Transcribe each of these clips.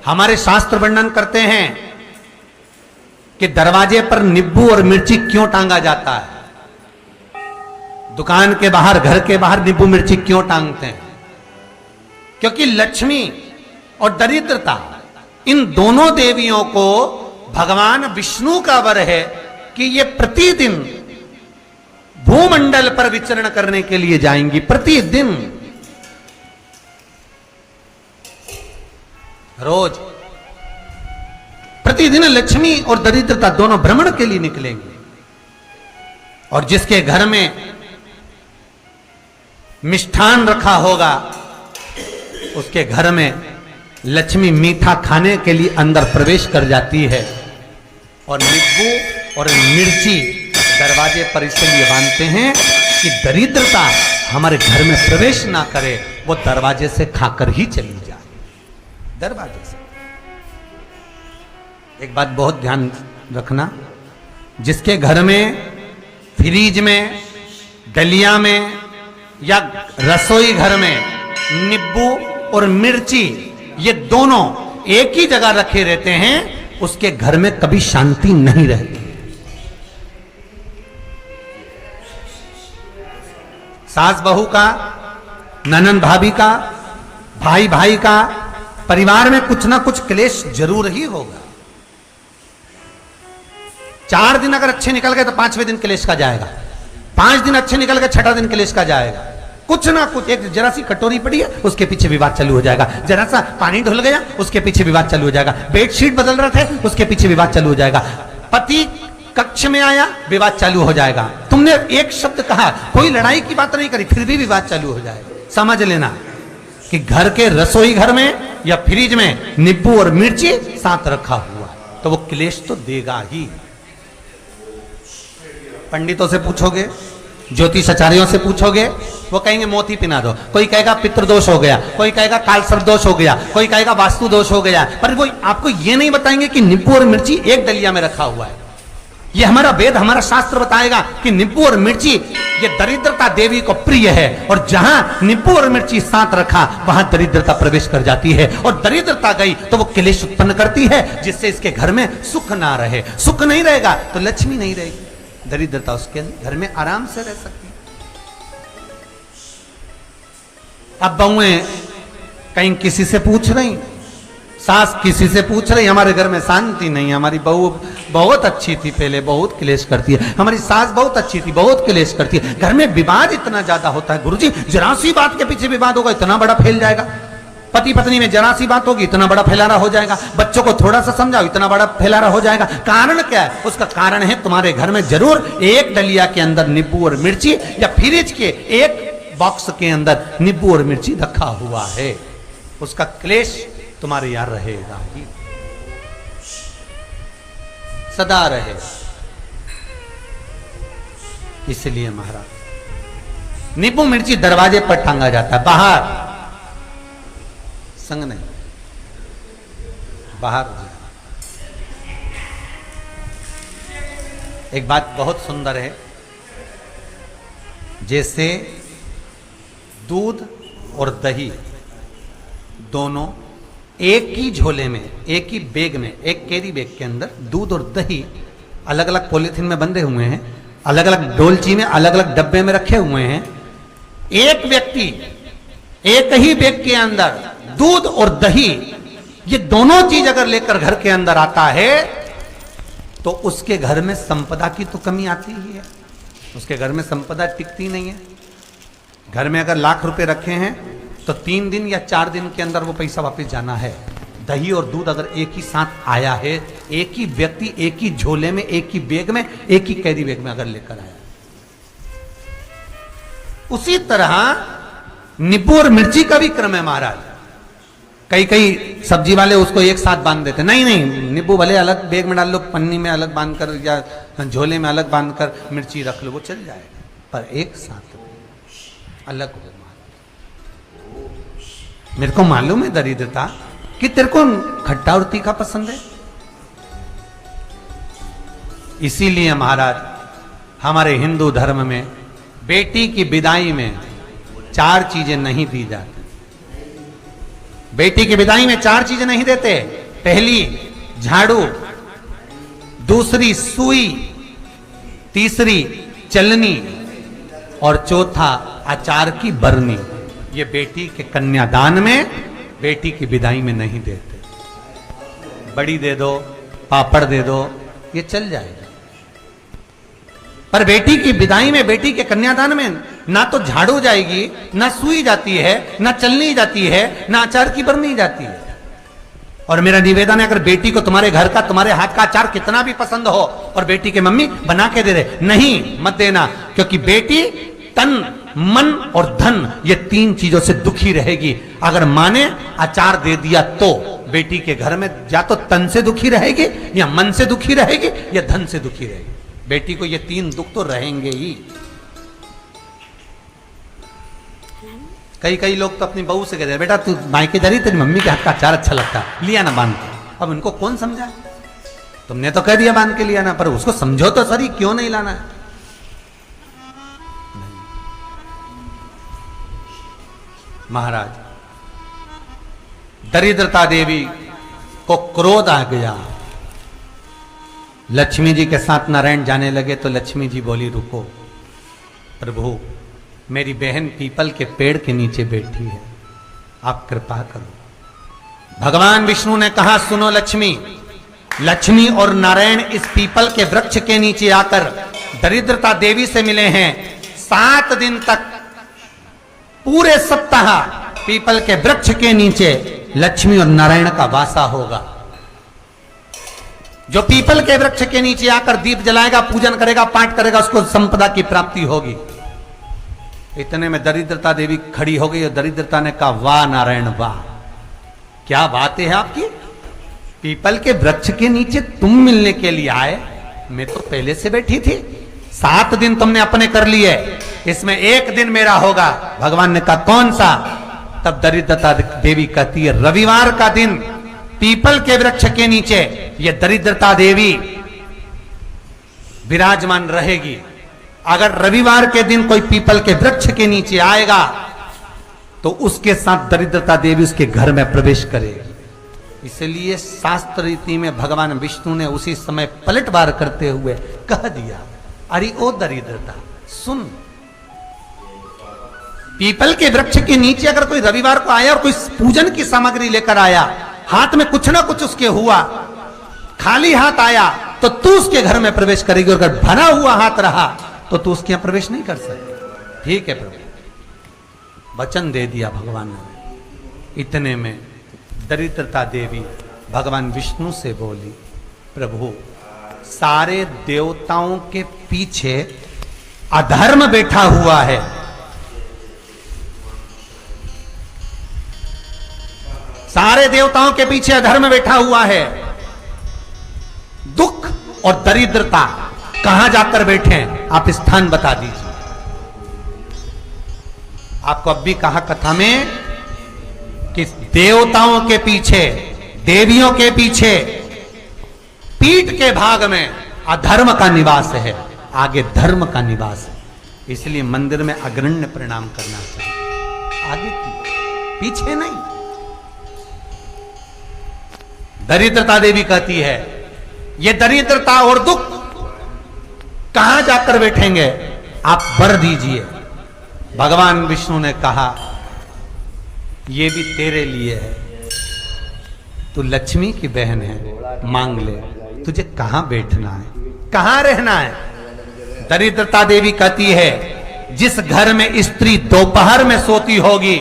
हमारे शास्त्र वर्णन करते हैं कि दरवाजे पर नींबू और मिर्ची क्यों टांगा जाता है। दुकान के बाहर, घर के बाहर नींबू मिर्ची क्यों टांगते हैं? क्योंकि लक्ष्मी और दरिद्रता, इन दोनों देवियों को भगवान विष्णु का वर है कि ये प्रतिदिन भूमंडल पर विचरण करने के लिए जाएंगी। प्रतिदिन, रोज प्रतिदिन लक्ष्मी और दरिद्रता दोनों भ्रमण के लिए निकलेंगे। और जिसके घर में मिष्ठान रखा होगा, उसके घर में लक्ष्मी मीठा खाने के लिए अंदर प्रवेश कर जाती है। और नींबू और मिर्ची दरवाजे पर इसलिए बांधते हैं कि दरिद्रता हमारे घर में प्रवेश ना करे, वो दरवाजे से खाकर ही चली जाए। दरवाजे से। एक बात बहुत ध्यान रखना, जिसके घर में फ्रिज में, डलिया में या रसोई घर में नींबू और मिर्ची ये दोनों एक ही जगह रखे रहते हैं, उसके घर में कभी शांति नहीं रहती। सास बहू का, ननंद भाभी का, भाई भाई का, परिवार में कुछ ना कुछ क्लेश जरूर ही होगा। 4 दिन अगर अच्छे निकल गए तो 5वें दिन क्लेश का जाएगा। 5 दिन अच्छे निकल गए, 6ठा दिन क्लेश का जाएगा। कुछ ना कुछ, एक जरा सी कटोरी पड़ी है उसके पीछे विवाद चालू हो जाएगा, जरा सा पानी ढुल गया उसके पीछे विवाद चालू हो जाएगा, बेडशीट बदल रहे थे उसके पीछे विवाद चालू हो जाएगा, पति कक्ष में आया विवाद चालू हो जाएगा। तुमने एक शब्द कहा, कोई लड़ाई की बात नहीं करी, फिर भी विवाद चालू हो जाएगा। समझ लेना कि घर के रसोई घर में या फ्रिज में नींबू और मिर्ची साथ रखा हुआ है तो वो क्लेश तो देगा ही। पंडितों से पूछोगे, ज्योतिषाचार्यों से पूछोगे, वो कहेंगे मोती पिना दो, कोई कहेगा पितृदोष हो गया, कोई कहेगा कालसर्प दोष हो गया, कोई कहेगा वास्तु दोष हो गया, पर वो आपको ये नहीं बताएंगे कि नींबू और मिर्ची एक डलिया में रखा हुआ है। ये हमारा वेद, हमारा शास्त्र बताएगा कि नींबू और मिर्ची ये दरिद्रता देवी को प्रिय है, और जहां नींबू और मिर्ची साथ रखा वहां दरिद्रता प्रवेश कर जाती है, और दरिद्रता गई तो वो क्लेश उत्पन्न करती है, जिससे इसके घर में सुख ना रहे। सुख नहीं रहेगा तो लक्ष्मी नहीं रहेगी, दरिद्रता उसके घर में आराम से रह सकती। अब बहुएं कहीं किसी से पूछ रही, सास किसी से पूछ रही, हमारे घर में शांति नहीं, हमारी बहू बहुत अच्छी थी पहले, बहुत क्लेश करती है, हमारी सास बहुत अच्छी थी, बहुत क्लेश करती है। घर में विवाद इतना ज्यादा होता है गुरुजी, जरा सी बात के पीछे विवाद होगा इतना बड़ा फैल जाएगा। पति पत्नी में जरा सी बात होगी इतना बड़ा फैलारा हो जाएगा, बच्चों को थोड़ा सा समझाओ इतना बड़ा फैलारा हो जाएगा। कारण क्या है? उसका कारण है तुम्हारे घर में जरूर एक डलिया के अंदर नींबू और मिर्ची या फ्रिज के एक बॉक्स के अंदर नींबू और मिर्ची रखा हुआ है, उसका क्लेश तुम्हारे यार रहेगा ही, सदा रहे। इसलिए महाराज नींबू मिर्ची दरवाजे पर टांगा जाता है, बाहर संग नहीं, बाहर। एक बात बहुत सुंदर है, जैसे दूध और दही दोनों एक ही झोले में, एक ही बैग में, एक कैरी बैग के अंदर दूध और दही अलग अलग पॉलीथीन में बंधे हुए हैं, अलग अलग डोलची में, अलग अलग डब्बे में रखे हुए हैं। एक व्यक्ति एक ही बैग के अंदर दूध और दही ये दोनों चीज अगर लेकर घर के अंदर आता है तो उसके घर में संपदा की तो कमी आती ही है, उसके घर में संपदा टिकती नहीं है। घर में अगर लाख रुपए रखे हैं तो 3 दिन या 4 दिन के अंदर वो पैसा वापस जाना है। दही और दूध अगर एक ही साथ आया है, एक ही व्यक्ति एक ही झोले में, एक ही बैग में, एक ही कैरी बैग में अगर लेकर आया, उसी तरह नींबू और मिर्ची का भी क्रम है महाराज। कई सब्जी वाले उसको एक साथ बांध देते, नहीं नहीं, नींबू भले अलग बैग में डाल लो, पन्नी में अलग बांध कर या झोले में अलग बांध कर मिर्ची रख लो, वो चल जाएगा, पर एक साथ अलग हो। मेरे को मालूम है दरिद्रता कि तेरे को खट्टा और तीखा पसंद है, इसीलिए महाराज हमारे हिंदू धर्म में बेटी की विदाई में 4 चीजें नहीं दी जाती। बेटी की विदाई में 4 चीजें नहीं देते। पहली झाड़ू, दूसरी सुई, तीसरी चलनी और चौथा अचार की बरनी। ये बेटी के कन्यादान में, बेटी की विदाई में नहीं देते। बड़ी दे दो, पापड़ दे दो, ये चल जाएगा, पर बेटी की विदाई में, बेटी के कन्यादान में ना तो झाड़ू जाएगी, ना सुई जाती है, ना चलनी जाती है, ना अचार की बरनी जाती है। और मेरा निवेदन है, अगर बेटी को तुम्हारे घर का, तुम्हारे हाथ का अचार कितना भी पसंद हो और बेटी के मम्मी बना के दे दे, नहीं मत देना, क्योंकि बेटी तन, मन और धन, ये तीन चीजों से दुखी रहेगी। अगर माँ ने अचार दे दिया तो बेटी के घर में या तो तन से दुखी रहेगी, या मन से दुखी रहेगी, या धन से दुखी रहेगी। बेटी को ये तीन दुख तो रहेंगे ही। कई लोग तो अपनी बहू से कहते हैं, बेटा तू मायके जा रही, तेरी मम्मी के हाथ का अचार अच्छा लगता, लिया ना बांध के। अब उनको कौन समझा? तुमने तो कह दिया बांध के लिया ना, पर उसको समझो तो सही, क्यों नहीं लाना है? महाराज, दरिद्रता देवी को क्रोध आ गया। लक्ष्मी जी के साथ नारायण जाने लगे तो लक्ष्मी जी बोली, रुको प्रभु, मेरी बहन पीपल के पेड़ के नीचे बैठी है, आप कृपा करो। भगवान विष्णु ने कहा, सुनो लक्ष्मी, लक्ष्मी और नारायण इस पीपल के वृक्ष के नीचे आकर दरिद्रता देवी से मिले हैं। 7 दिन तक, पूरे सप्ताह पीपल के वृक्ष के नीचे लक्ष्मी और नारायण का वासा होगा। जो पीपल के वृक्ष के नीचे आकर दीप जलाएगा, पूजन करेगा, पाठ करेगा, उसको संपदा की प्राप्ति होगी। इतने में दरिद्रता देवी खड़ी हो गई और दरिद्रता ने कहा, वाह नारायण वाह, क्या बात है आपकी, पीपल के वृक्ष के नीचे तुम मिलने के लिए आए, मैं तो पहले से बैठी थी। 7 दिन तुमने अपने कर लिए, इसमें 1 दिन मेरा होगा। भगवान ने कहा, कौन सा? तब दरिद्रता देवी कहती है, रविवार का दिन पीपल के वृक्ष के नीचे ये दरिद्रता देवी विराजमान रहेगी। अगर रविवार के दिन कोई पीपल के वृक्ष के नीचे आएगा तो उसके साथ दरिद्रता देवी उसके घर में प्रवेश करेगी। इसलिए शास्त्र रीति में भगवान विष्णु ने उसी समय पलटवार करते हुए कह दिया, अरे ओ दरिद्रता सुन, पीपल के वृक्ष के नीचे अगर कोई रविवार को आया और कोई पूजन की सामग्री लेकर आया, हाथ में कुछ ना कुछ उसके हुआ, खाली हाथ आया, तो तू उसके घर में प्रवेश करेगी, और अगर भरा हुआ हाथ रहा तो तू उसके यहां प्रवेश नहीं कर सकती। ठीक है प्रभु, वचन दे दिया भगवान ने। इतने में दरिद्रता देवी भगवान विष्णु से बोली, प्रभु सारे देवताओं के पीछे अधर्म बैठा हुआ है, सारे देवताओं के पीछे अधर्म बैठा हुआ है, दुख और दरिद्रता कहां जाकर बैठे हैं, आप स्थान बता दीजिए। आपको अब भी कहा कथा में कि देवताओं के पीछे, देवियों के पीछे पीठ के भाग में अधर्म का निवास है, आगे धर्म का निवास है। इसलिए मंदिर में अग्रण्य प्रणाम करना चाहिए, आगे पीछे नहीं। दरिद्रता देवी कहती है, ये दरिद्रता और दुख कहां जाकर बैठेंगे, आप वर दीजिए। भगवान विष्णु ने कहा, ये भी तेरे लिए है, तू लक्ष्मी की बहन है, मांग ले, तुझे कहां बैठना है, कहां रहना है। दरिद्रता देवी कहती है, जिस घर में स्त्री दोपहर में सोती होगी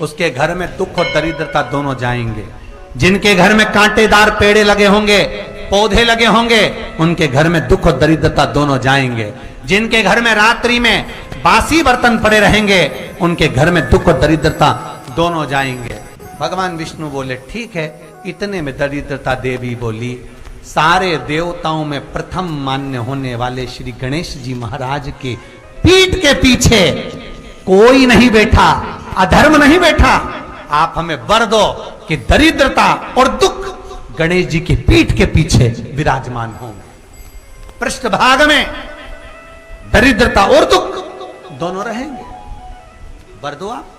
उसके घर में दुख और दरिद्रता दोनों जाएंगे। जिनके घर में कांटेदार पेड़े लगे होंगे, पौधे लगे होंगे, उनके घर में दुख और दरिद्रता दोनों जाएंगे। जिनके घर में रात्रि में बासी बर्तन पड़े रहेंगे, उनके घर में दुख और दरिद्रता दोनों जाएंगे। भगवान विष्णु बोले, ठीक है। इतने में दरिद्रता देवी बोली, सारे देवताओं में प्रथम मान्य होने वाले श्री गणेश जी महाराज के पीठ के पीछे कोई नहीं बैठा, अधर्म नहीं बैठा। आप हमें वर दो कि दरिद्रता और दुख गणेश जी की पीठ के पीछे विराजमान होंगे, पृष्ठभाग में दरिद्रता और दुख दोनों रहेंगे। वर दो आप।